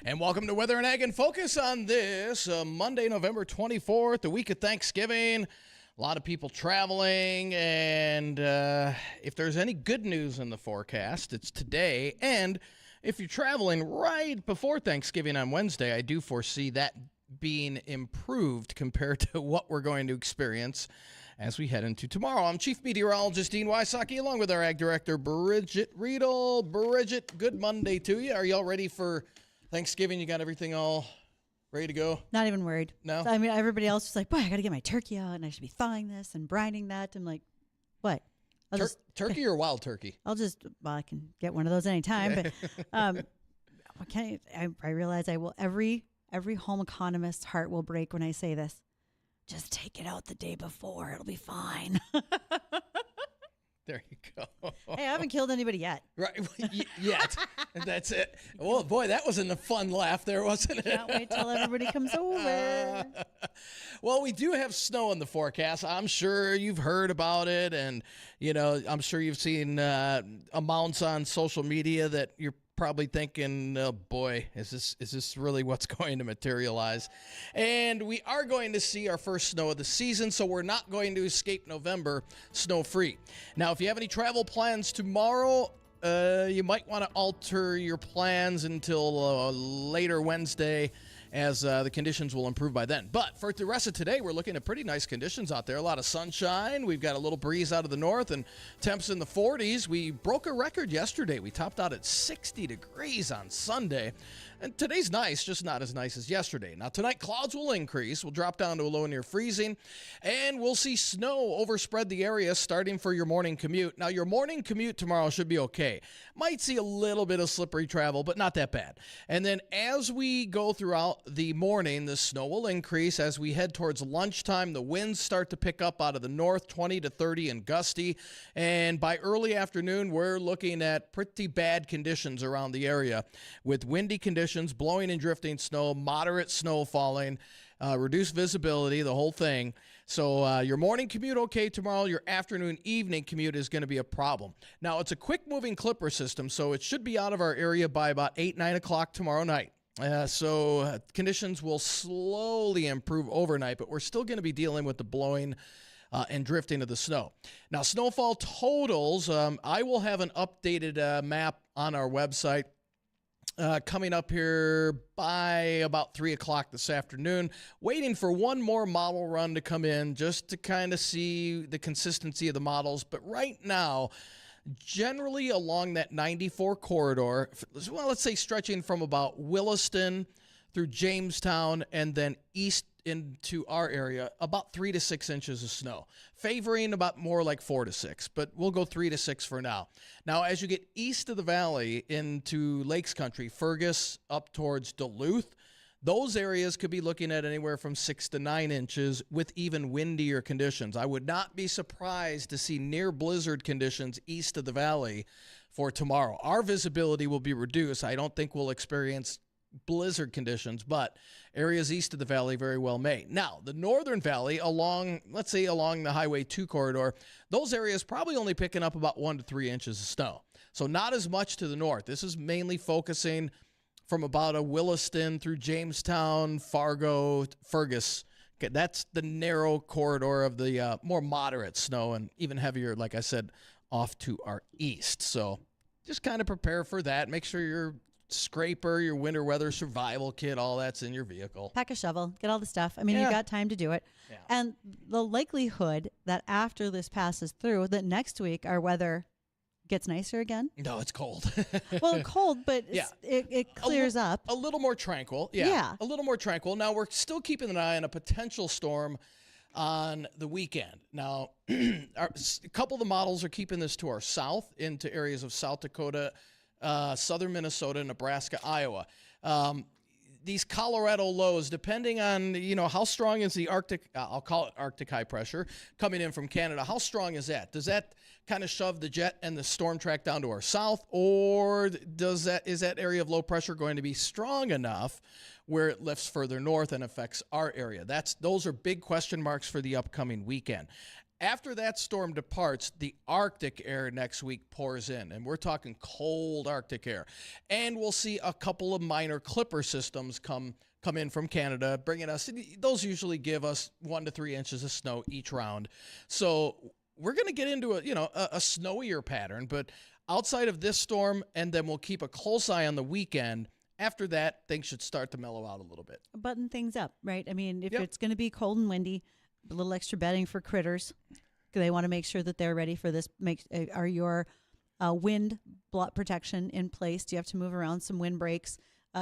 And welcome to Weather and Ag in Focus on this Monday, November 24th, the week of Thanksgiving. A lot of people traveling, and if there's any good news in the forecast, it's today. And if you're traveling right before Thanksgiving on Wednesday, I do foresee that being improved compared to what we're going to experience as we head into tomorrow. I'm Chief Meteorologist Dean Wysocki, along with our Ag Director, Bridgette Readel. Bridgette, good Monday to you. Are you all ready for Thanksgiving? You got everything all ready to go? Not even worried. No? I mean, everybody else is like, boy, I got to get my turkey out, and I should be thawing this and brining that. I'm like, what? Turkey or wild turkey? I can get one of those anytime. But I realize every home economist's heart will break when I say this. Just take it out the day before. It'll be fine. There you go. Hey, I haven't killed anybody yet. Right, yet. That's it. Well, boy, that wasn't a fun laugh there, wasn't it? Can't wait till everybody comes over. Well, we do have snow in the forecast. I'm sure you've heard about it, and I'm sure you've seen amounts on social media that you're probably thinking, oh boy, is this really what's going to materialize? And we are going to see our first snow of the season, so we're not going to escape November snow-free. Now, if you have any travel plans tomorrow, you might want to alter your plans until later Wednesday, as the conditions will improve by then. But for the rest of today, we're looking at pretty nice conditions out there. A lot of sunshine. We've got a little breeze out of the north and temps in the 40s. We broke a record yesterday. We topped out at 60 degrees on Sunday. And today's nice, just not as nice as yesterday. Now, tonight, clouds will increase. We'll drop down to a low near freezing. And we'll see snow overspread the area starting for your morning commute. Now, your morning commute tomorrow should be okay. Might see a little bit of slippery travel, but not that bad. And then as we go throughout the morning, the snow will increase. As we head towards lunchtime, the winds start to pick up out of the north, 20 to 30 and gusty. And by early afternoon, we're looking at pretty bad conditions around the area with windy conditions, blowing and drifting snow, moderate snow falling, reduced visibility, the whole thing. So your morning commute okay tomorrow. Your afternoon, evening commute is going to be a problem. Now, it's a quick-moving clipper system, so it should be out of our area by about 8, 9 o'clock tomorrow night. So conditions will slowly improve overnight, but we're still going to be dealing with the blowing and drifting of the snow. Now, snowfall totals, I will have an updated map on our website coming up here by about 3 o'clock this afternoon, waiting for one more model run to come in just to kind of see the consistency of the models. But right now, generally along that 94 corridor, well, let's say stretching from about Williston through Jamestown and then east into our area, about 3 to 6 inches of snow, favoring about more like 4 to 6, but we'll go 3 to 6 for now. Now, as you get east of the valley into Lakes Country, Fergus up towards Duluth, those areas could be looking at anywhere from 6 to 9 inches with even windier conditions. I would not be surprised to see near blizzard conditions east of the valley for tomorrow. Our visibility will be reduced. I don't think we'll experience blizzard conditions, but areas east of the valley very well may. Now, the northern valley let's say along the Highway 2 corridor, those areas probably only picking up about 1 to 3 inches of snow. So not as much to the north. This is mainly focusing from about a Williston through Jamestown, Fargo, Fergus. Okay, that's the narrow corridor of the more moderate snow and even heavier, like I said, off to our east. So just kind of prepare for that. Make sure your scraper, your winter weather survival kit, all that's in your vehicle. Pack a shovel, get all the stuff. I mean, you got time to do it. Yeah. And the likelihood that after this passes through, that next week our weather gets nicer again. No, it's cold. Well, cold, but it clears up. A little more tranquil. Yeah. A little more tranquil. Now, we're still keeping an eye on a potential storm on the weekend. Now, a couple of the models are keeping this to our south into areas of South Dakota, southern Minnesota, Nebraska, Iowa. These Colorado lows, depending on, how strong is the Arctic, I'll call it Arctic high pressure, coming in from Canada, how strong is that? Does that kind of shove the jet and the storm track down to our south, or is that area of low pressure going to be strong enough where it lifts further north and affects our area? Those are big question marks for the upcoming weekend. After that storm departs, the Arctic air next week pours in, and we're talking cold Arctic air. And we'll see a couple of minor clipper systems come in from Canada, bringing us, those usually give us 1 to 3 inches of snow each round. So we're going to get into a snowier pattern, but outside of this storm, and then we'll keep a close eye on the weekend. After that, things should start to mellow out a little bit. Button things up, right? I mean, if Yep. it's going to be cold and windy, a little extra bedding for critters. They want to make sure that they're ready for this. Are your wind blot protection in place? Do you have to move around some wind breaks?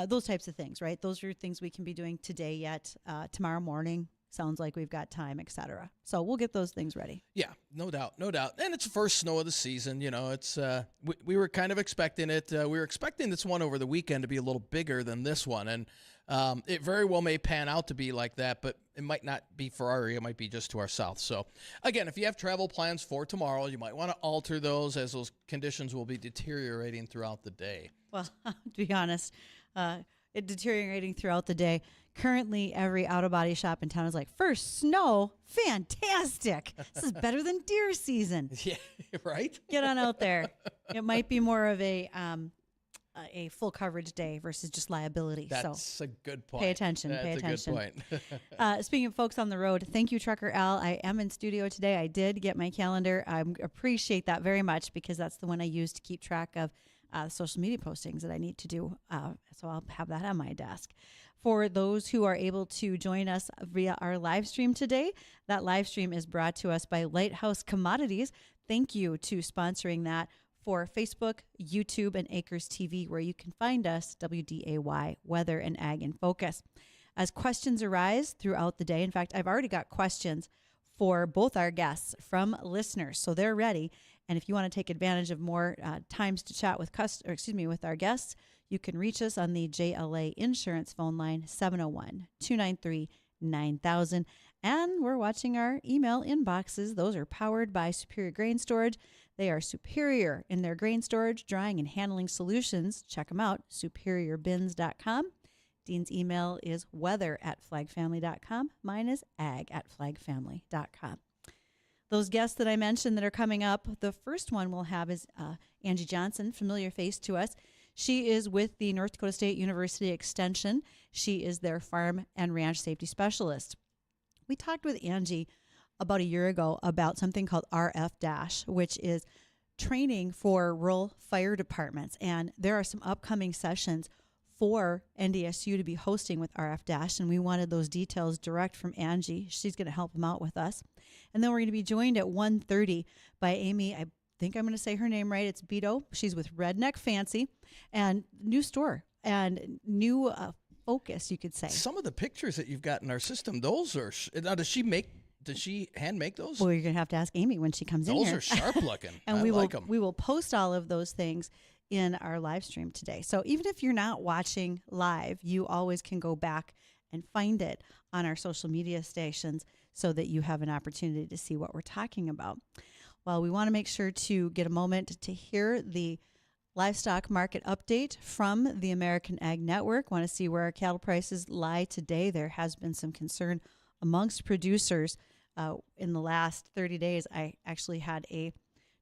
Those types of things, right? Those are things we can be doing today yet. Tomorrow morning, sounds like we've got time, etc. So we'll get those things ready. Yeah, no doubt. And it's the first snow of the season. It's we were kind of expecting it. We were expecting this one over the weekend to be a little bigger than this one, and it very well may pan out to be like that, but it might not be for our area. It might be just to our south. So, again, if you have travel plans for tomorrow, you might want to alter those as those conditions will be deteriorating throughout the day. Well, to be honest, it deteriorating throughout the day. Currently, every auto body shop in town is like, first snow, fantastic. This is better than deer season. Yeah, right? Get on out there. It might be more of a full coverage day versus just liability. That's a good point. Pay attention. That's pay attention. a good point. Speaking of folks on the road, thank you, Trucker Al. I am in studio today. I did get my calendar. I appreciate that very much because that's the one I use to keep track of social media postings that I need to do. So I'll have that on my desk. For those who are able to join us via our live stream today, that live stream is brought to us by Lighthouse Commodities. Thank you to sponsoring that for Facebook, YouTube, and Acres TV, where you can find us, WDAY, Weather and Ag in Focus. As questions arise throughout the day, in fact, I've already got questions for both our guests from listeners, so they're ready. And if you want to take advantage of more times to chat with with our guests, you can reach us on the JLA Insurance phone line, 701-293-9000. And we're watching our email inboxes. Those are powered by Superior Grain Storage. They are superior in their grain storage, drying, and handling solutions. Check them out, superiourbins.com. Dean's email is weather@flagfamily.com. Mine is ag@flagfamily.com. Those guests that I mentioned that are coming up, the first one we'll have is Angie Johnson, familiar face to us. She is with the North Dakota State University Extension. She is their farm and ranch safety specialist. We talked with Angie about a year ago about something called RF-, which is training for rural fire departments. And there are some upcoming sessions for NDSU to be hosting with RF-, and we wanted those details direct from Angie. She's going to help them out with us. And then we're going to be joined at 1:30 by Amy. I think I'm going to say her name right. It's Beito. She's with Redneck Fancy, and new store and new focus, you could say. Some of the pictures that you've got in our system, those are, now does she hand make those? Well, you're going to have to ask Amy when she comes in here. Those are sharp looking. And I like them. we will post all of those things in our live stream today. So even if you're not watching live, you always can go back and find it on our social media stations so that you have an opportunity to see what we're talking about. Well, we want to make sure to get a moment to hear the livestock market update from the American Ag Network. Want to see where our cattle prices lie today. There has been some concern amongst producers in the last 30 days. I actually had a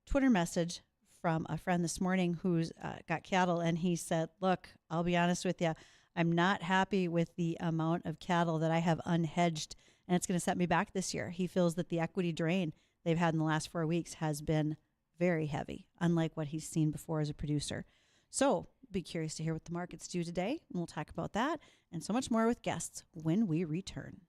Twitter message from a friend this morning who's got cattle, and he said, look, I'll be honest with you, I'm not happy with the amount of cattle that I have unhedged, and it's going to set me back this year. He feels that the equity drain they've had in the last 4 weeks has been very heavy, unlike what he's seen before as a producer. So be curious to hear what the markets do today, and we'll talk about that and so much more with guests when we return.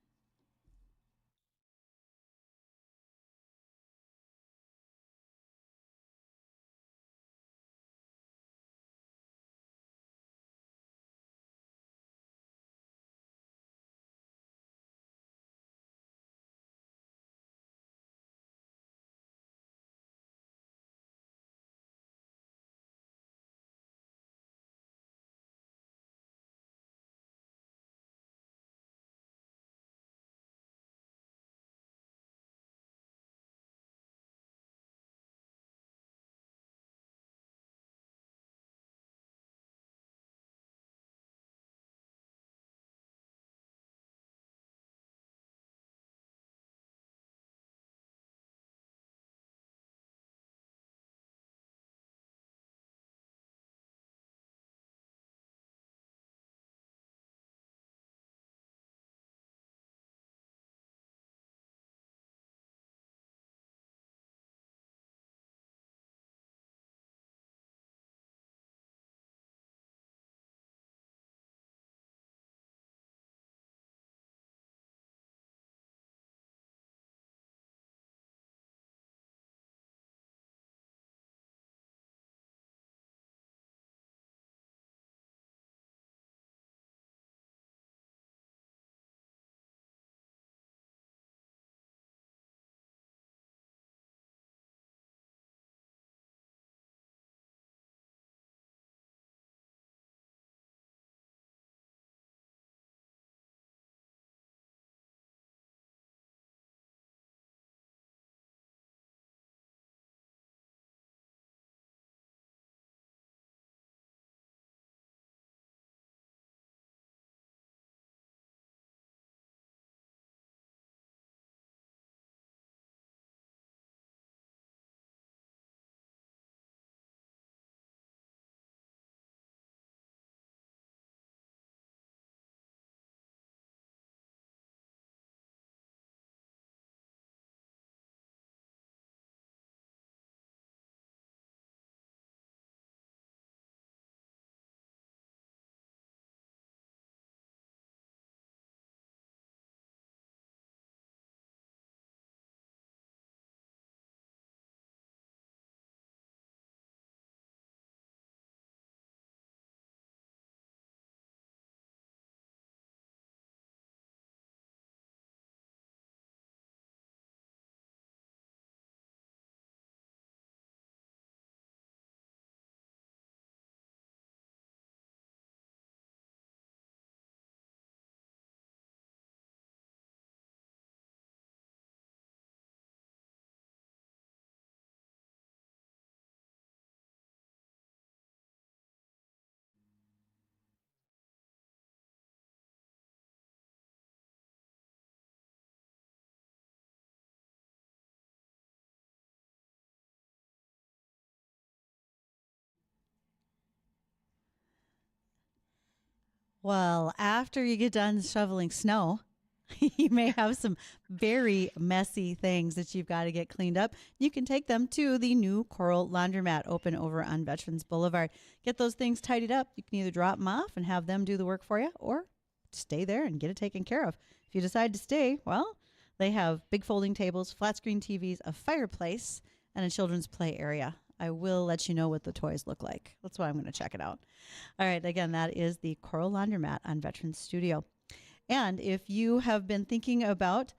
Well, after you get done shoveling snow, you may have some very messy things that you've got to get cleaned up. You can take them to the new Coral Laundromat open over on Veterans Boulevard. Get those things tidied up. You can either drop them off and have them do the work for you, or stay there and get it taken care of. If you decide to stay, well, they have big folding tables, flat screen TVs, a fireplace, and a children's play area. I will let you know what the toys look like. That's why I'm going to check it out. All right, again, that is the Coral Laundromat on Veterans Studio. And if you have been thinking about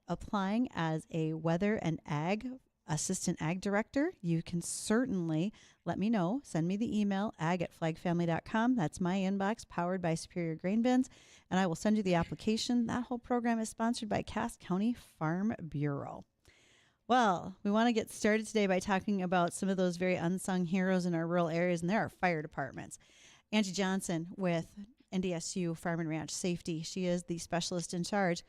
applying as a weather and ag assistant ag director, you can certainly let me know. Send me the email, ag@flagfamily.com. That's my inbox, powered by Superior Grain Bins, and I will send you the application. That whole program is sponsored by Cass County Farm Bureau. Well, we want to get started today by talking about some of those very unsung heroes in our rural areas, and there are fire departments. Angie Johnson with NDSU Farm and Ranch Safety. She is the specialist in charge.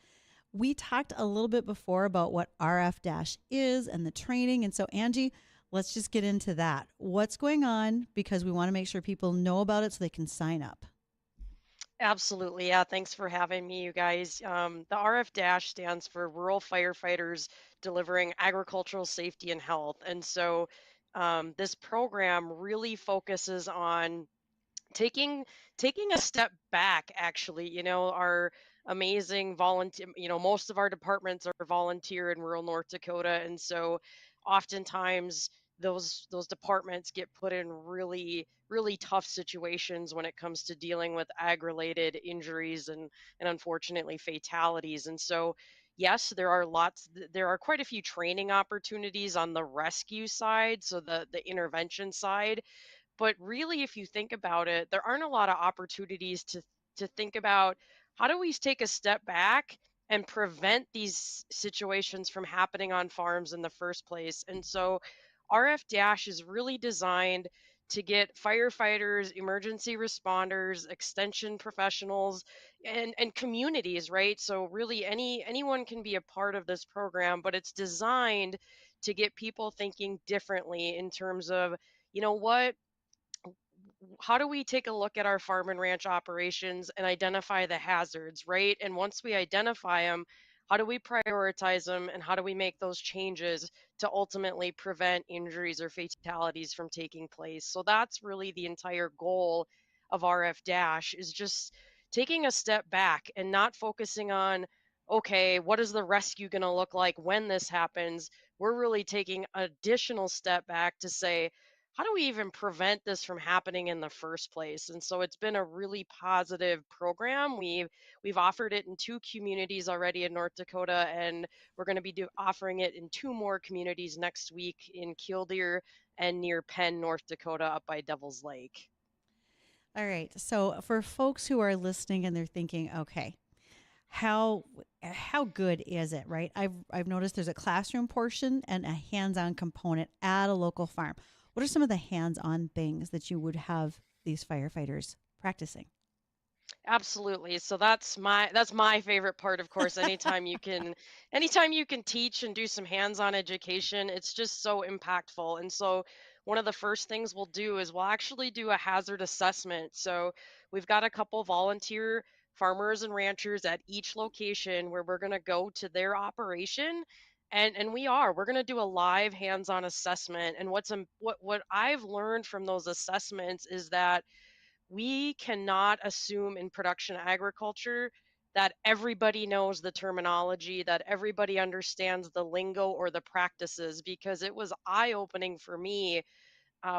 We talked a little bit before about what RF- is and the training. And so, Angie, let's just get into that. What's going on? Because we want to make sure people know about it so they can sign up. Absolutely. Yeah. Thanks for having me, you guys. The RF Dash stands for Rural Firefighters Delivering Agricultural Safety and Health. And so this program really focuses on taking taking a step back, actually. Our amazing volunteer, most of our departments are volunteer in rural North Dakota, and so oftentimes those departments get put in really tough situations when it comes to dealing with ag related injuries and unfortunately fatalities. And so yes, there are quite a few training opportunities on the rescue side, so the intervention side. But really, if you think about it, there aren't a lot of opportunities to think about how do we take a step back and prevent these situations from happening on farms in the first place. And so RF Dash is really designed to get firefighters, emergency responders, extension professionals, and communities, right? So really anyone can be a part of this program, but it's designed to get people thinking differently in terms of, you know what, how do we take a look at our farm and ranch operations and identify the hazards, right? And once we identify them, how do we prioritize them and how do we make those changes to ultimately prevent injuries or fatalities from taking place? So that's really the entire goal of RF Dash, is just taking a step back and not focusing on, okay, what is the rescue going to look like when this happens? We're really taking additional step back to say, how do we even prevent this from happening in the first place? And so it's been a really positive program. We've offered it in 2 communities already in North Dakota, and we're going to be offering it in 2 more communities next week in Killdeer and near Penn, North Dakota, up by Devil's Lake. All right. So, for folks who are listening and they're thinking, okay, how how good is it, right? I've noticed there's a classroom portion and a hands-on component at a local farm. What are some of the hands-on things that you would have these firefighters practicing? Absolutely. So that's my favorite part, of course. Anytime you can teach and do some hands-on education, it's just so impactful. And so one of the first things we'll do is we'll actually do a hazard assessment. So we've got a couple volunteer farmers and ranchers at each location where we're going to go to their operation, and we're going to do a live hands-on assessment. And what I've learned from those assessments is that we cannot assume in production agriculture that everybody knows the terminology, that everybody understands the lingo or the practices, because it was eye opening for me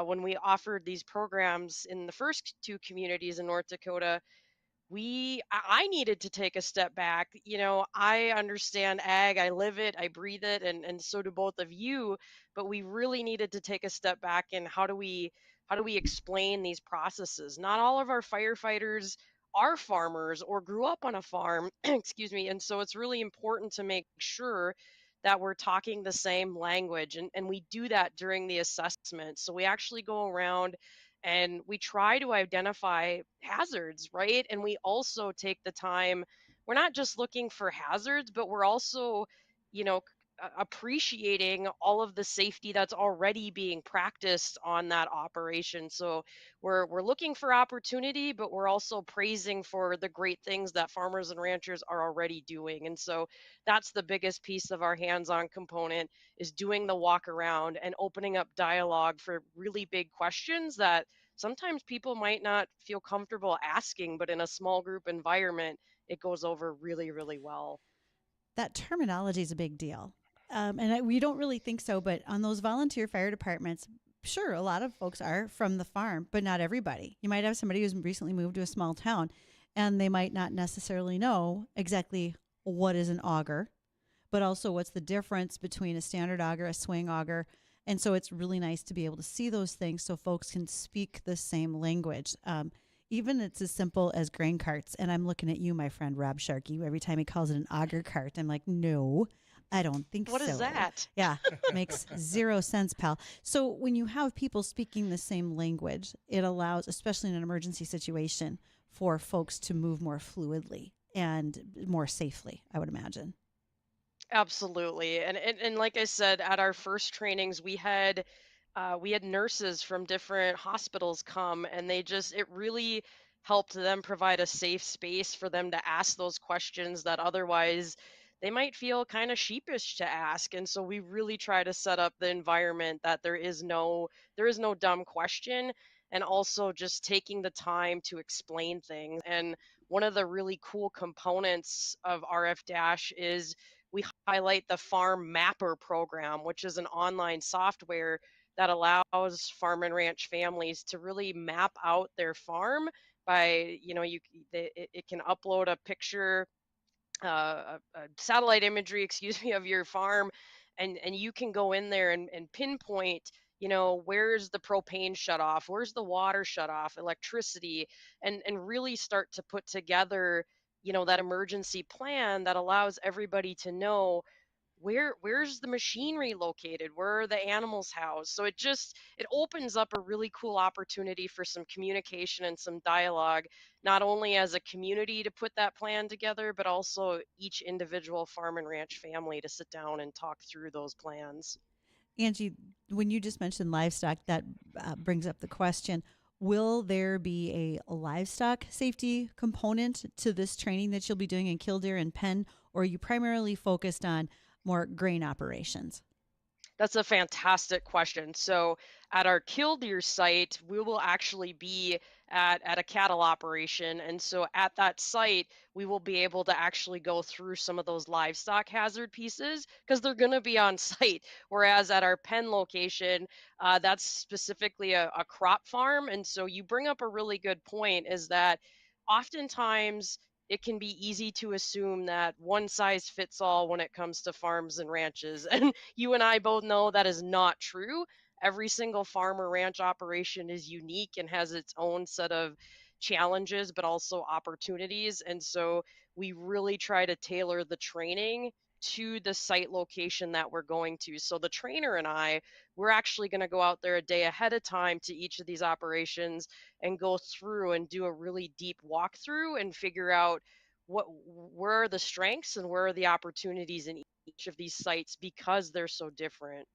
when we offered these programs in the first 2 communities in North Dakota. I needed to take a step back. I understand ag, I live it, I breathe it, and so do both of you. But we really needed to take a step back in how do we explain these processes. Not all of our firefighters are farmers or grew up on a farm, excuse me. And so it's really important to make sure that we're talking the same language, and we do that during the assessment. So we actually go around and we try to identify hazards, right? And we also take the time, we're not just looking for hazards, but we're also, you know, appreciating all of the safety that's already being practiced on that operation. So we're looking for opportunity, but we're also praising for the great things that farmers and ranchers are already doing. And so that's the biggest piece of our hands-on component, is doing the walk around and opening up dialogue for really big questions that sometimes people might not feel comfortable asking, but in a small group environment, it goes over really, really well. That terminology is a big deal. We don't really think so, but on those volunteer fire departments, sure, a lot of folks are from the farm, but not everybody. You might have somebody who's recently moved to a small town, and they might not necessarily know exactly what is an auger, but also what's the difference between a standard auger, a swing auger. And so it's really nice to be able to see those things so folks can speak the same language. Even it's as simple as grain carts. And I'm looking at you, my friend Rob Sharkey. Every time he calls it an auger cart, I'm like, no, I don't think What so. is that? Yeah, makes zero sense, pal. So when you have people speaking the same language, it allows, especially in an emergency situation, for folks to move more fluidly and more safely, I would imagine. Absolutely. And like I said, at our first trainings, we had nurses from different hospitals come, and it really helped them provide a safe space for them to ask those questions that otherwise they might feel kind of sheepish to ask. And so we really try to set up the environment that there is no dumb question, and also just taking the time to explain things. And one of the really cool components of RF Dash is we highlight the Farm Mapper program, which is an online software that allows farm and ranch families to really map out their farm by, it can upload a picture, a satellite imagery, excuse me, of your farm, and you can go in there and pinpoint, where's the propane shut off, where's the water shut off, electricity, and really start to put together, that emergency plan that allows everybody to know where's the machinery located, where are the animals housed. So it opens up a really cool opportunity for some communication and some dialogue, not only as a community to put that plan together, but also each individual farm and ranch family to sit down and talk through those plans. Angie, when you just mentioned livestock, that brings up the question, will there be a livestock safety component to this training that you'll be doing in Killdeer and Penn, or are you primarily focused on more grain operations? That's a fantastic question. So, at our Killdeer site, we will actually be at a cattle operation. And so, at that site, we will be able to actually go through some of those livestock hazard pieces because they're going to be on site. Whereas at our Penn location, that's specifically a crop farm. And so, you bring up a really good point, is that oftentimes it can be easy to assume that one size fits all when it comes to farms and ranches. And you and I both know that is not true. Every single farm or ranch operation is unique and has its own set of challenges, but also opportunities. And so we really try to tailor the training to the site location that we're going to. So the trainer and we're actually going to go out there a day ahead of time to each of these operations and go through and do a really deep walkthrough and figure out where are the strengths and where are the opportunities in each of these sites because they're so different.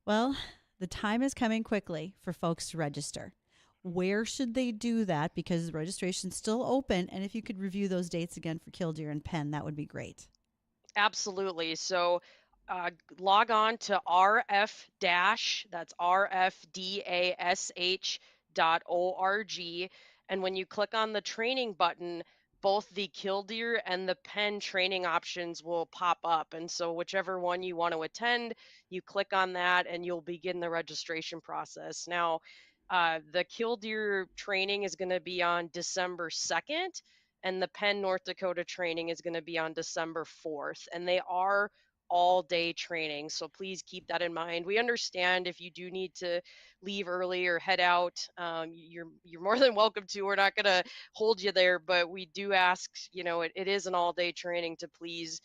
Well, the time is coming quickly for folks to register. Where should they do that? Because the registration's still open. And if you could review those dates again for Killdeer and Penn, that would be great. Absolutely. So log on to RF dash, that's RFDASH.org. And when you click on the training button, both the Killdeer and the Penn training options will pop up. And so, whichever one you want to attend, you click on that and you'll begin the registration process. Now, the Killdeer training is going to be on December 2nd, and the Penn North Dakota training is going to be on December 4th. And they are all day training. So please keep that in mind. We understand if you do need to leave early or head out, you're more than welcome to. We're not going to hold you there, but we do ask, it is an all day training to please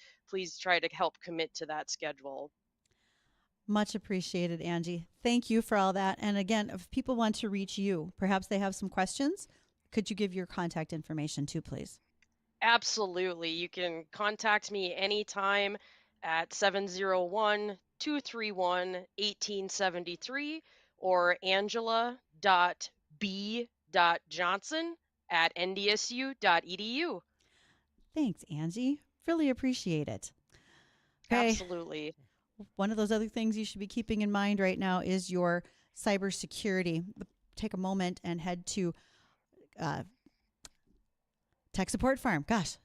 try to help commit to that schedule. Much appreciated, Angie. Thank you for all that. And again, if people want to reach you, perhaps they have some questions, could you give your contact information too, please? Absolutely. You can contact me anytime at 701-231-1873 or angela.b.johnson@ndsu.edu. Thanks, Angie. Really appreciate it. Okay. Absolutely. One of those other things you should be keeping in mind right now is your cybersecurity. Take a moment and head to uh, Tech Support Farm. Gosh,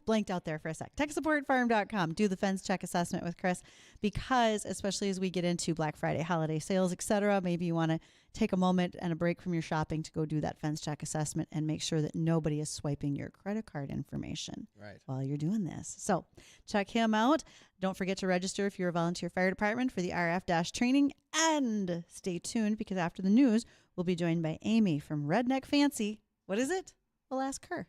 blanked out there for a sec. TechSupportFarm.com. Do the fence check assessment with Chris, because especially as we get into Black Friday holiday sales, etc., maybe you want to take a moment and a break from your shopping to go do that fence check assessment and make sure that nobody is swiping your credit card information while you're doing this. So check him out. Don't forget to register if you're a volunteer fire department for the RF training, and stay tuned because after the news, we'll be joined by Amy from Redneck Fancy. What is it? We'll ask her.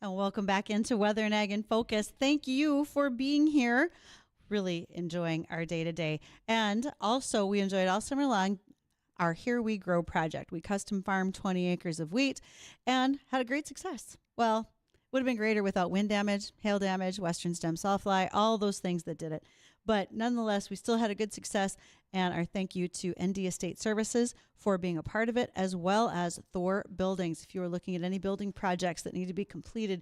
And welcome back into Weather and Ag in Focus. Thank you for being here. Really enjoying our day to day. And also, we enjoyed all summer long our Here We Grow project. We custom farmed 20 acres of wheat and had a great success. Well, would have been greater without wind damage, hail damage, western stem sawfly, all those things that did it. But nonetheless, we still had a good success. And our thank you to ND Estate Services for being a part of it, as well as Thor Buildings. If you are looking at any building projects that need to be completed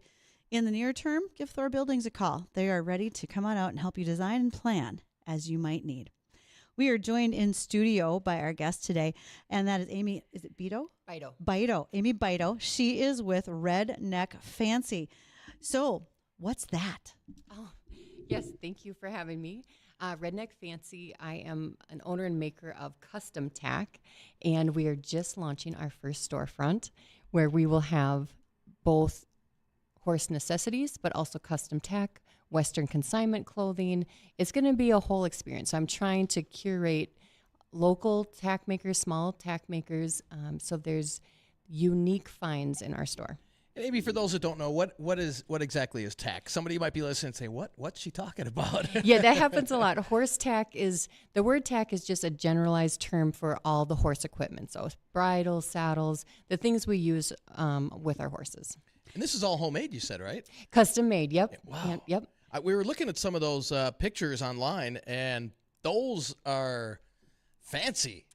in the near term, give Thor Buildings a call. They are ready to come on out and help you design and plan as you might need. We are joined in studio by our guest today, and that is Amy. Is it Beito? Beito. Amy Beito. She is with Redneck Fancy. So, what's that? Oh, yes. Thank you for having me. Redneck Fancy. I am an owner and maker of custom tack, and we are just launching our first storefront where we will have both horse necessities, but also custom tack, Western consignment clothing. It's going to be a whole experience. So I'm trying to curate local tack makers, small tack makers. So there's unique finds in our store. And maybe for those that don't know, what exactly is tack? Somebody might be listening and say, what's she talking about? Yeah, that happens a lot. The word tack is just a generalized term for all the horse equipment. So bridles, saddles, the things we use with our horses. And this is all homemade, you said, right? Custom made, yep. Wow. Yep. We were looking at some of those pictures online, and those are fancy.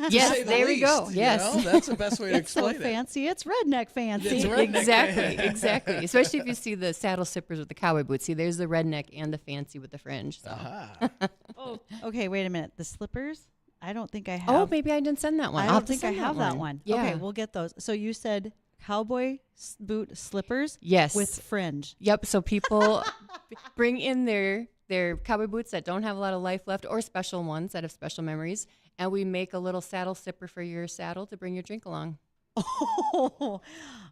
Yes, there we go. Yes. You know? That's the best way to It's so explain it. fancy. It's redneck fancy. It's redneck. Exactly. Especially if you see the saddle slippers with the cowboy boots. See, there's the redneck and the fancy with the fringe. So. Aha. Oh, okay. Wait a minute. The slippers? I don't think I have. Oh, maybe I didn't send that one. I I'll don't have to think I send have that one. Yeah. Okay, we'll get those. So you said cowboy boot slippers? Yes. With fringe. Yep. So people bring in their cowboy boots that don't have a lot of life left, or special ones that have special memories, and we make a little saddle slipper for your saddle to bring your drink along. Oh,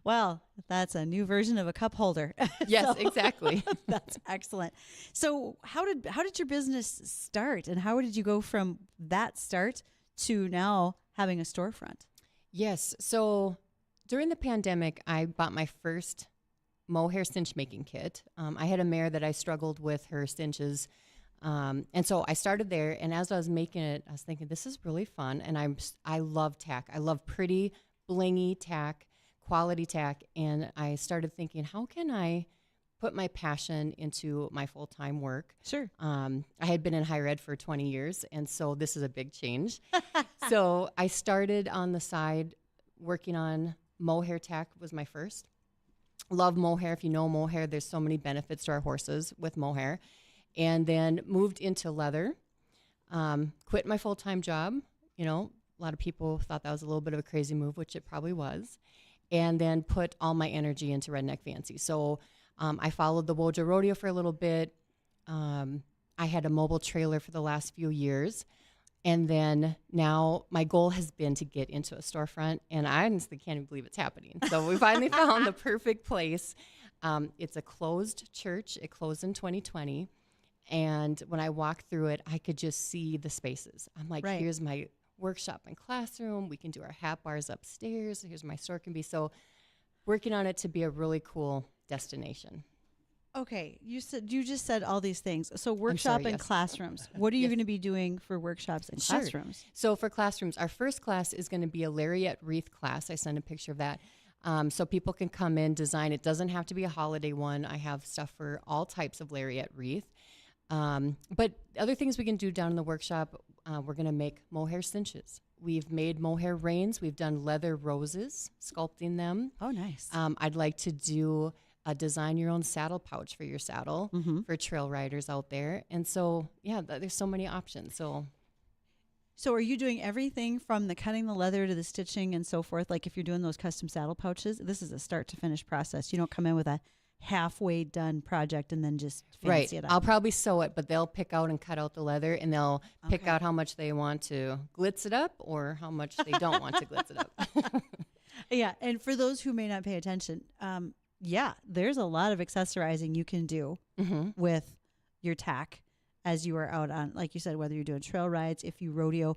well, that's a new version of a cup holder. Yes, exactly. That's excellent. So how did your business start, and how did you go from that start to now having a storefront? Yes. So during the pandemic, I bought my first mohair cinch making kit. I had a mare that I struggled with her cinches. And so I started there, and as I was making it, I was thinking, this is really fun. And I love tack. I love pretty, blingy tack, quality tack. And I started thinking, how can I put my passion into my full-time work? Sure. I had been in higher ed for 20 years, and so this is a big change. So I started on the side working on mohair tack was my first. Love mohair. If you know mohair, there's so many benefits to our horses with mohair. And then moved into leather, quit my full-time job. You know, a lot of people thought that was a little bit of a crazy move, which it probably was. And then put all my energy into Redneck Fancy. So I followed the Wojo Rodeo for a little bit. I had a mobile trailer for the last few years. And then now my goal has been to get into a storefront, and I honestly can't even believe it's happening. So we finally found the perfect place. It's a closed church. It closed in 2020. And when I walked through it, I could just see the spaces. I'm like, Right. Here's my workshop and classroom. We can do our hat bars upstairs. Here's my store can be. So working on it to be a really cool destination. Okay, you just said all these things. So workshop sorry, and yes. classrooms. What are you Yes. going to be doing for workshops and Sure. classrooms? So for classrooms, our first class is going to be a lariat wreath class. I sent a picture of that. So people can come in, design. It doesn't have to be a holiday one. I have stuff for all types of lariat wreath. But other things we can do down in the workshop, we're going to make mohair cinches. We've made mohair reins. We've done leather roses, sculpting them. Oh, nice. I'd like to do a design your own saddle pouch for your saddle for trail riders out there. And so, yeah, there's so many options. So are you doing everything from the cutting the leather to the stitching and so forth? Like if you're doing those custom saddle pouches, this is a start to finish process. You don't come in with a halfway done project and then just fancy it up. I'll probably sew it, but they'll pick out and cut out the leather, and they'll pick Okay. out how much they want to glitz it up or how much they don't want to glitz it up. Yeah, and for those who may not pay attention, there's a lot of accessorizing you can do with your tack as you are out on, like you said, whether you're doing trail rides, if you rodeo,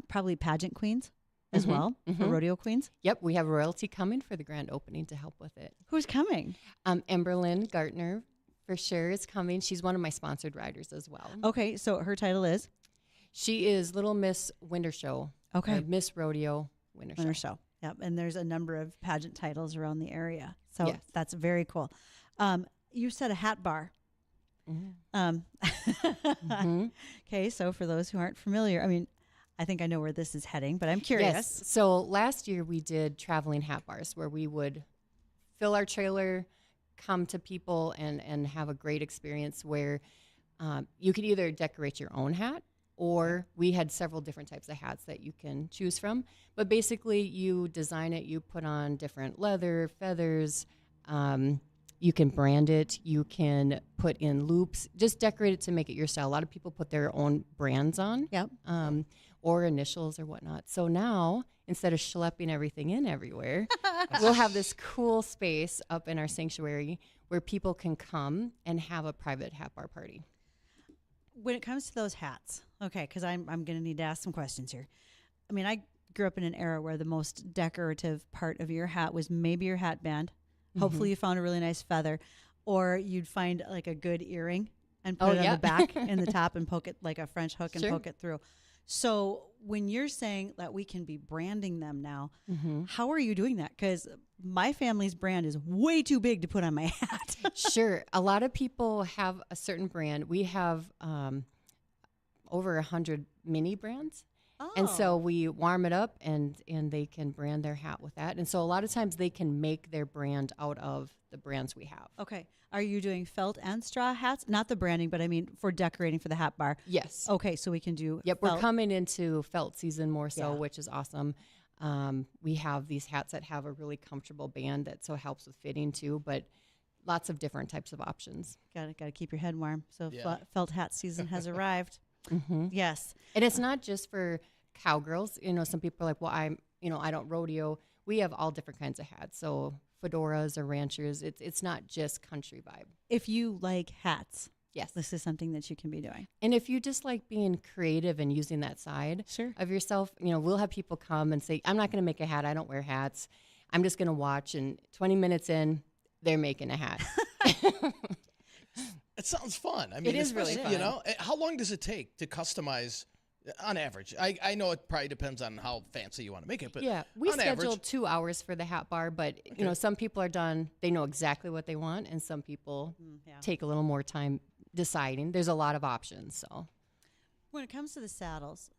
probably pageant queens. as well for rodeo queens. Yep, we have royalty coming for the grand opening to help with it. Who's coming? Emberlyn Gartner for sure is coming. She's one of my sponsored riders as well. Okay, so her title is? She is Little Miss Winter Show. Okay. Or Miss Rodeo Winter Show. Yep, and there's a number of pageant titles around the area. So Yes. that's very cool. You said a hat bar. Okay, so for those who aren't familiar, I mean, I think I know where this is heading, but I'm curious. Yes. So last year we did traveling hat bars where we would fill our trailer, come to people and have a great experience where you could either decorate your own hat, or we had several different types of hats that you can choose from. But basically you design it, you put on different leather, feathers, you can brand it, you can put in loops, just decorate it to make it your style. A lot of people put their own brands on. Yep. Or initials or whatnot. So now, instead of schlepping everything in everywhere, we'll have this cool space up in our sanctuary where people can come and have a private hat bar party. When it comes to those hats, okay, because I'm going to need to ask some questions here. I mean, I grew up in an era where the most decorative part of your hat was maybe your hat band. Hopefully you found a really nice feather, or you'd find like a good earring and put it on the back and the top and poke it like a French hook and poke it through. So when you're saying that we can be branding them now, how are you doing that? Because my family's brand is way too big to put on my hat. Sure. A lot of people have a certain brand. We have over 100 mini brands. And so we warm it up and they can brand their hat with that. And so a lot of times they can make their brand out of the brands we have. Okay. Are you doing felt and straw hats? Not the branding, but I mean for decorating for the hat bar. Yes. Okay, so we can do Yep, felt. we're coming into felt season more so, which is awesome. We have these hats that have a really comfortable band that so helps with fitting too, but lots of different types of options. Got to keep your head warm. So felt hat season has arrived. Yes. And it's not just for cowgirls. You know, some people are like, well, I don't rodeo. We have all different kinds of hats. So fedoras or ranchers. It's not just country vibe. If you like hats, yes, this is something that you can be doing. And if you just like being creative and using that side of yourself, you know, we'll have people come and say, I'm not going to make a hat. I don't wear hats. I'm just going to watch. And 20 minutes in, they're making a hat. It sounds fun. I mean, it is really fun. You know, how long does it take to customize on average? I know it probably depends on how fancy you want to make it, but yeah, we on schedule average, 2 hours for the hat bar, but you know, some people are done, they know exactly what they want, and some people take a little more time deciding. There's a lot of options. So when it comes to the saddles,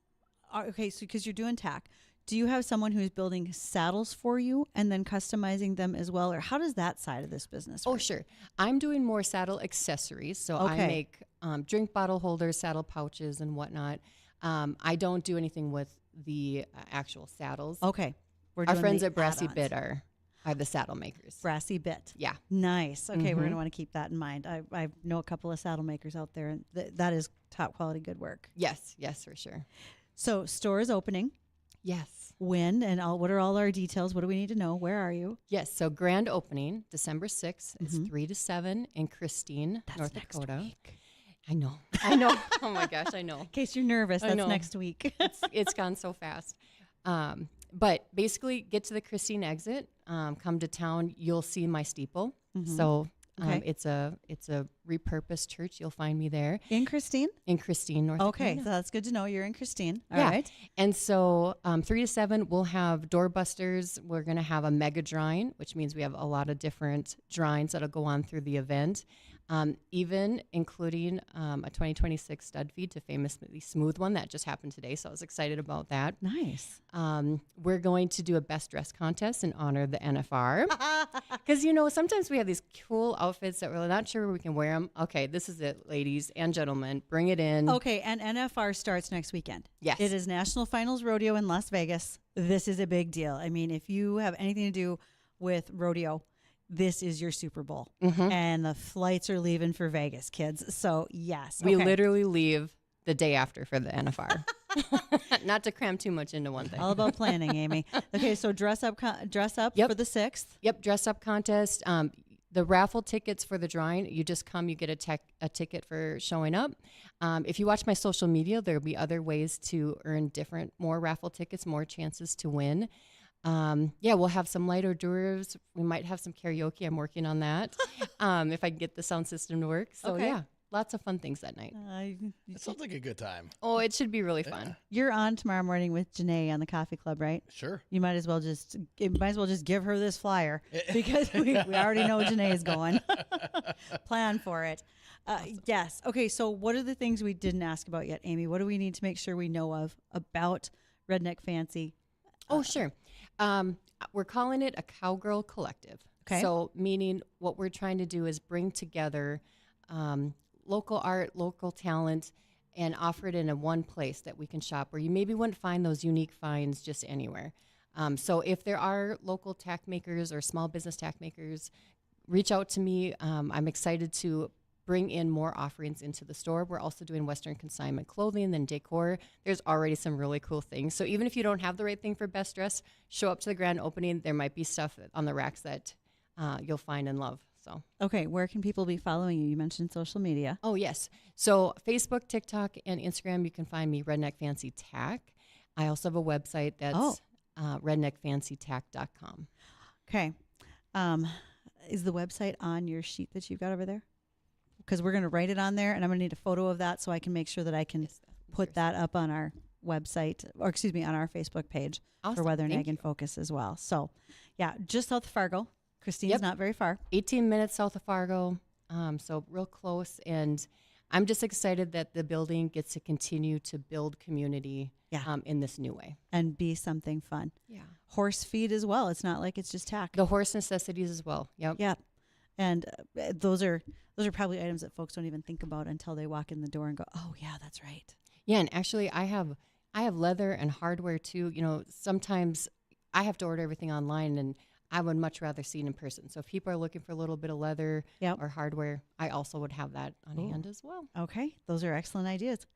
okay, so because you're doing tack, do you have someone who's building saddles for you and then customizing them as well? Or how does that side of this business work? Oh, sure. I'm doing more saddle accessories. So I make drink bottle holders, saddle pouches, and whatnot. I don't do anything with the actual saddles. Okay. Our friends at Brassy Bit are the saddle makers. Brassy Bit. Yeah. Nice. Okay, we're going to want to keep that in mind. I know a couple of saddle makers out there, and that is top quality good work. Yes, for sure. So store is opening. Yes. When and what are all our details? What do we need to know? Where are you? Yes. So grand opening, December 6th. It's 3 to 7 in Christine, North Dakota. Week. I know. Oh my gosh, I know. In case you're nervous, that's next week. It's gone so fast. But basically, get to the Christine exit, come to town. You'll see my steeple. So it's a repurposed church. You'll find me there in Christine. North Dakota. Okay, so that's good to know. You're in Christine. All yeah. right. And so 3 to 7, we'll have doorbusters. We're going to have a mega drawing, which means we have a lot of different drawings that'll go on through the event. Even including a 2026 stud feed to Famously Smooth one that just happened today. So I was excited about that. Nice. We're going to do a best dress contest in honor of the NFR. Because, you know, sometimes we have these cool outfits that we're not sure we can wear them. Okay, this is it, ladies and gentlemen. Bring it in. Okay, and NFR starts next weekend. Yes. It is National Finals Rodeo in Las Vegas. This is a big deal. I mean, if you have anything to do with rodeo, this is your Super Bowl. And the flights are leaving for Vegas, kids. So, yes. We literally leave the day after for the NFR. Not to cram too much into one thing. All about planning, Amy. Okay, so dress up Yep. for the 6th. Yep, dress up contest. The raffle tickets for the drawing, you just come, you get a ticket for showing up. If you watch my social media, there'll be other ways to earn more raffle tickets, more chances to win. We'll have some light hors d'oeuvres. We might have some karaoke. I'm working on that if I can get the sound system to work. So, Okay. yeah, lots of fun things that night. It sounds like a good time. Oh, it should be really fun. You're on tomorrow morning with Janae on the Coffee Club, right? Sure. You might as well just give her this flyer because we already know Janae's going. Plan for it. Yes. Okay. So what are the things we didn't ask about yet, Amy? What do we need to make sure we know of about Redneck Fancy? Oh, sure. We're calling it a Cowgirl Collective. Okay. So meaning what we're trying to do is bring together local art, local talent, and offer it in a one place that we can shop where you maybe wouldn't find those unique finds just anywhere. So if there are local tack makers or small business tack makers, reach out to me. I'm excited to bring in more offerings into the store. We're also doing Western consignment clothing and decor. There's already some really cool things. So even if you don't have the right thing for best dress, show up to the grand opening. There might be stuff on the racks that you'll find and love. So Okay, where can people be following you? You mentioned social media. Oh, yes. So Facebook, TikTok, and Instagram, you can find me Redneck Fancy Tack. I also have a website that's redneckfancytack.com. Okay. Is the website on your sheet that you've got over there? Because we're going to write it on there, and I'm going to need a photo of that so I can make sure that I can put that up on our website, or excuse me, on our Facebook page for Awesome. Weather, Thank Nag, and Focus as well. So, yeah, just south of Fargo. Christine's Yep. not very far. 18 minutes south of Fargo, so real close. And I'm just excited that the building gets to continue to build community in this new way. And be something fun. Yeah. Horse feed as well. It's not like it's just tack. The horse necessities as well. Yep. Yeah. And those are probably items that folks don't even think about until they walk in the door and go, oh, yeah, that's right. Yeah, and actually I have leather and hardware too. You know, sometimes I have to order everything online, and I would much rather see it in person. So if people are looking for a little bit of leather or hardware, I also would have that on hand as well. Okay. Those are excellent ideas.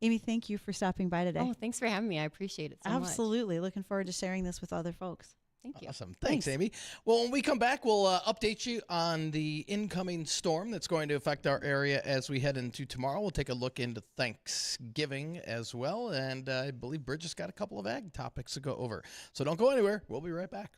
Amy, thank you for stopping by today. Oh, thanks for having me. I appreciate it so much. Absolutely. Looking forward to sharing this with other folks. Thank you. Awesome. Thanks, Amy. Well, when we come back, we'll update you on the incoming storm that's going to affect our area as we head into tomorrow. We'll take a look into Thanksgiving as well. And I believe Bridgette's got a couple of ag topics to go over. So don't go anywhere. We'll be right back.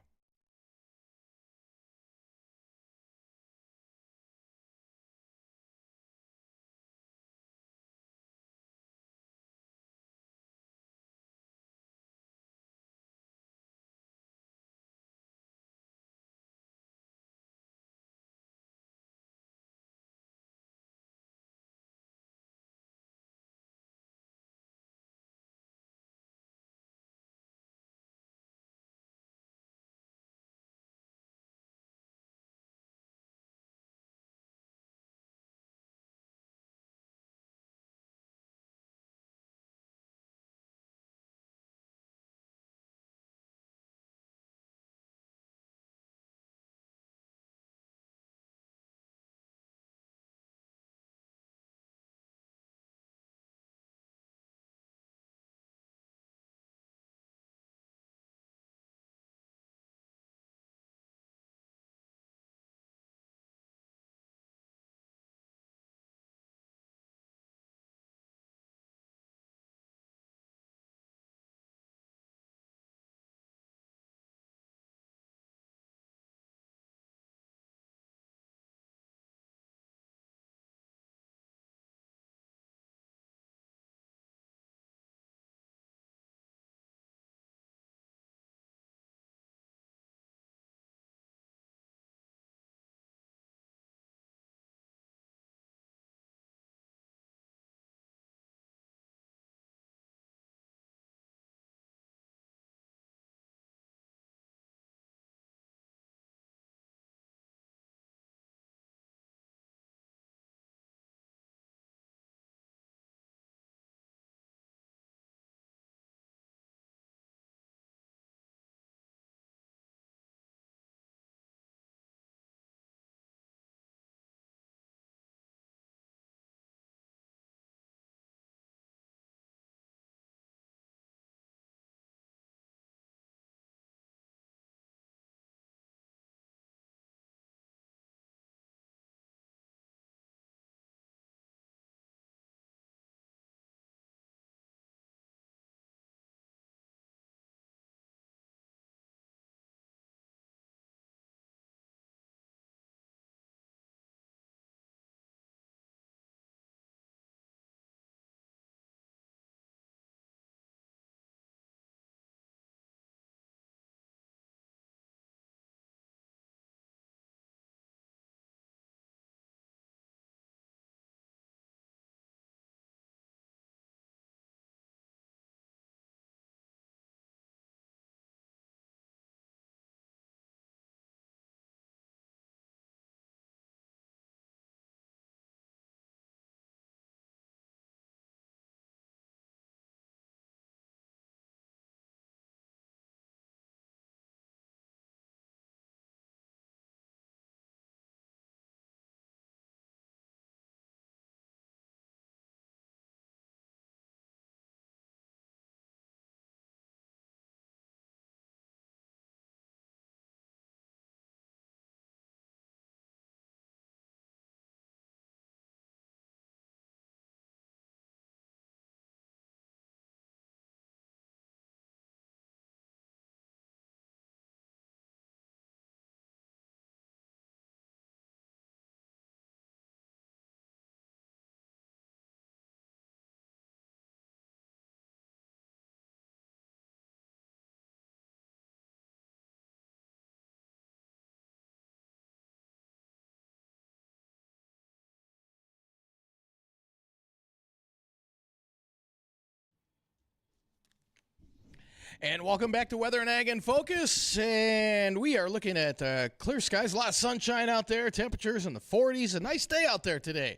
And welcome back to Weather and Ag in Focus. And we are looking at clear skies, a lot of sunshine out there, temperatures in the 40s. A nice day out there today.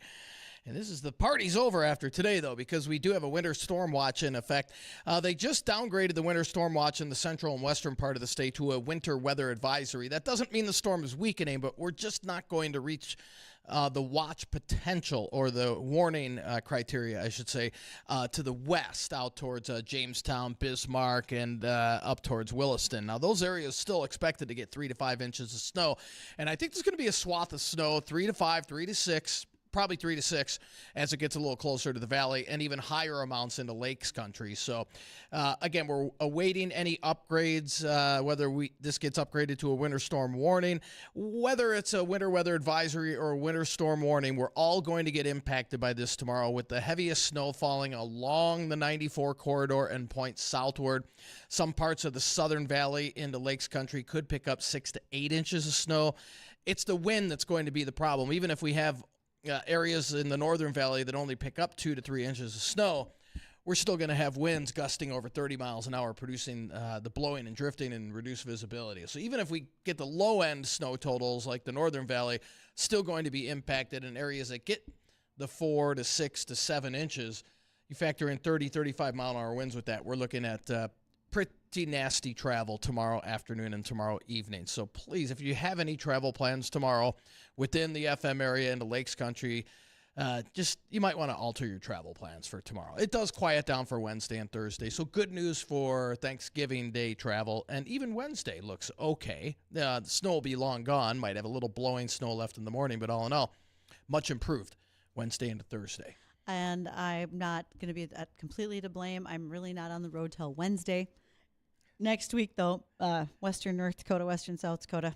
And this is the party's over after today, though, because we do have a winter storm watch in effect. They just downgraded the winter storm watch in the central and western part of the state to a winter weather advisory. That doesn't mean the storm is weakening, but we're just not going to reach the watch potential, or the warning criteria, I should say, to the west, out towards Jamestown, Bismarck, and up towards Williston. Now, those areas still expected to get 3 to 5 inches of snow, and I think there's going to be a swath of snow, 3 to 5, 3 to 6, probably 3 to 6 as it gets a little closer to the valley, and even higher amounts into lakes country. So, again, we're awaiting any upgrades, whether this gets upgraded to a winter storm warning, whether it's a winter weather advisory or a winter storm warning. We're all going to get impacted by this tomorrow, with the heaviest snow falling along the 94 corridor and points southward. Some parts of the southern valley into lakes country could pick up 6 to 8 inches of snow. It's the wind that's going to be the problem. Even if we have areas in the northern valley that only pick up 2 to 3 inches of snow, we're still going to have winds gusting over 30 miles an hour, producing the blowing and drifting and reduced visibility. So even if we get the low-end snow totals like the northern valley, still going to be impacted in areas that get the 4 to 6 to 7 inches. You factor in 30, 35 mile-an-hour winds with that, we're looking at pretty nasty travel tomorrow afternoon and tomorrow evening. So please, if you have any travel plans tomorrow within the FM area into Lakes Country, you might want to alter your travel plans for tomorrow. It does quiet down for Wednesday and Thursday, so good news for Thanksgiving Day travel. And even Wednesday looks okay. The snow will be long gone. Might have a little blowing snow left in the morning, but all in all, much improved Wednesday into Thursday. And I'm not going to be completely to blame. I'm really not on the road till Wednesday. Next week, though, Western North Dakota, Western South Dakota.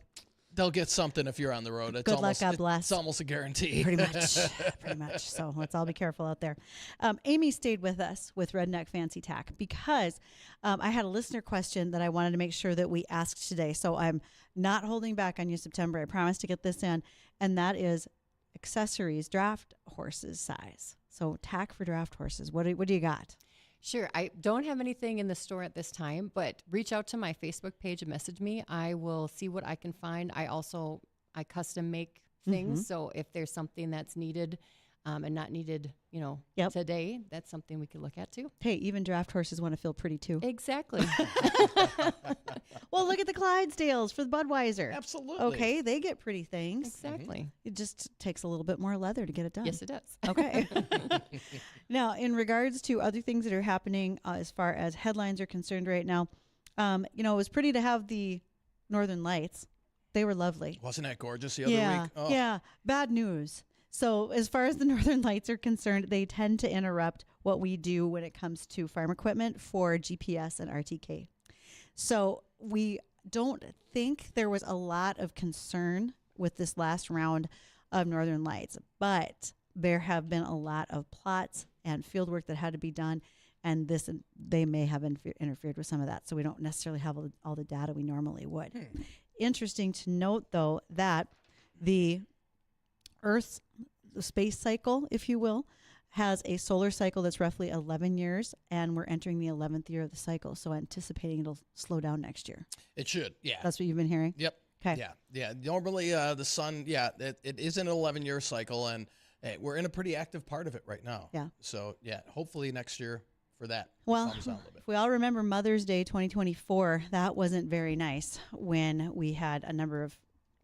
They'll get something if you're on the road. Good luck, God bless. It's almost a guarantee. Pretty much. So let's all be careful out there. Amy stayed with us with Redneck Fancy Tack because I had a listener question that I wanted to make sure that we asked today. So I'm not holding back on you, September. I promise to get this in. And that is accessories, draft horses size. So tack for draft horses. What do you got? Sure. I don't have anything in the store at this time, but reach out to my Facebook page and message me. I will see what I can find. I custom make things. So if there's something that's needed and not needed, today, that's something we could look at too. Hey, even draft horses want to feel pretty too. Exactly. Well, look at the Clydesdales for the Budweiser. Absolutely. Okay, they get pretty things. Exactly. It just takes a little bit more leather to get it done. Yes, it does. Okay. Now, in regards to other things that are happening as far as headlines are concerned right now, it was pretty to have the Northern Lights. They were lovely. Wasn't that gorgeous the other week? Oh. Yeah. Bad news. So as far as the Northern Lights are concerned, they tend to interrupt what we do when it comes to farm equipment for GPS and RTK. So we don't think there was a lot of concern with this last round of Northern Lights, but there have been a lot of plots and field work that had to be done, and they may have interfered with some of that. So we don't necessarily have all the data we normally would. Interesting to note, though, that the Earth's space cycle, if you will, has a solar cycle that's roughly 11 years, and we're entering the 11th year of the cycle. So anticipating it'll slow down next year. It should, yeah. That's what you've been hearing? Yep. Okay. Yeah. Normally, the sun, it is an 11-year cycle, and we're in a pretty active part of it right now. Yeah. So, hopefully next year for that. Well, calms down a little bit. if we all remember Mother's Day 2024, that wasn't very nice when we had a number of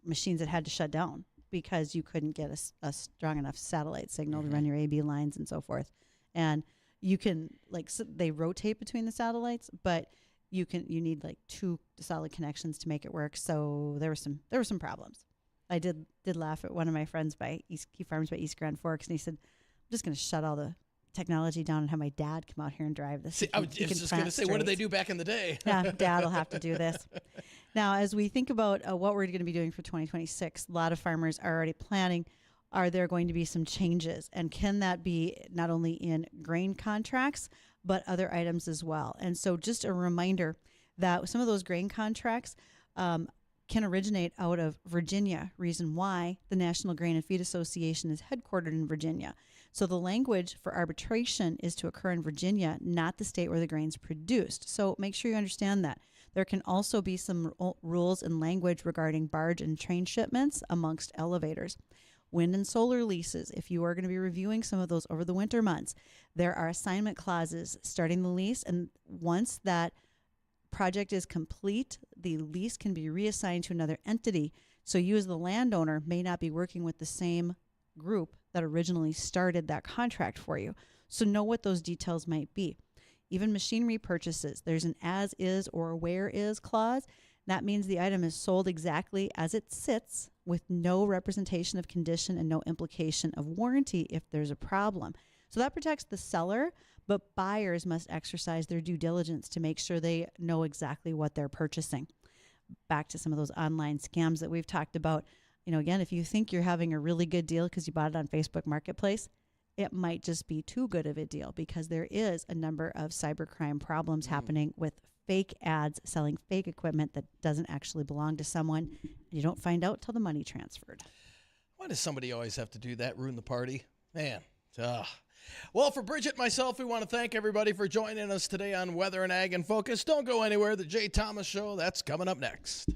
machines that had to shut down because you couldn't get a strong enough satellite signal to run your AB lines and so forth. And you can, they rotate between the satellites, but you need 2 solid connections to make it work. So there were some problems. I did laugh at one of my friends he farms by East Grand Forks, and he said, I'm just going to shut all the technology down and have my dad come out here and drive this. See, I was just going to say, what did they do back in the day? Yeah, Dad will have to do this. Now, as we think about what we're going to be doing for 2026, a lot of farmers are already planning. Are there going to be some changes? And can that be not only in grain contracts, but other items as well? And so just a reminder that some of those grain contracts can originate out of Virginia, reason why the National Grain and Feed Association is headquartered in Virginia. So the language for arbitration is to occur in Virginia, not the state where the grain's produced. So make sure you understand that. There can also be some rules and language regarding barge and train shipments amongst elevators. Wind and solar leases, if you are going to be reviewing some of those over the winter months, there are assignment clauses starting the lease, and once that project is complete, the lease can be reassigned to another entity. So you as the landowner may not be working with the same group that originally started that contract for you. So know what those details might be. Even machinery purchases, there's an as is or where is clause. That means the item is sold exactly as it sits with no representation of condition and no implication of warranty if there's a problem. So that protects the seller, but buyers must exercise their due diligence to make sure they know exactly what they're purchasing. Back to some of those online scams that we've talked about. You know, again, if you think you're having a really good deal because you bought it on Facebook Marketplace, it might just be too good of a deal because there is a number of cybercrime problems happening with fake ads selling fake equipment that doesn't actually belong to someone. And you don't find out till the money transferred. Why does somebody always have to do that, ruin the party? Man, Well, for Bridgette and myself, we want to thank everybody for joining us today on Weather and Ag in Focus. Don't go anywhere. The Jay Thomas Show, that's coming up next.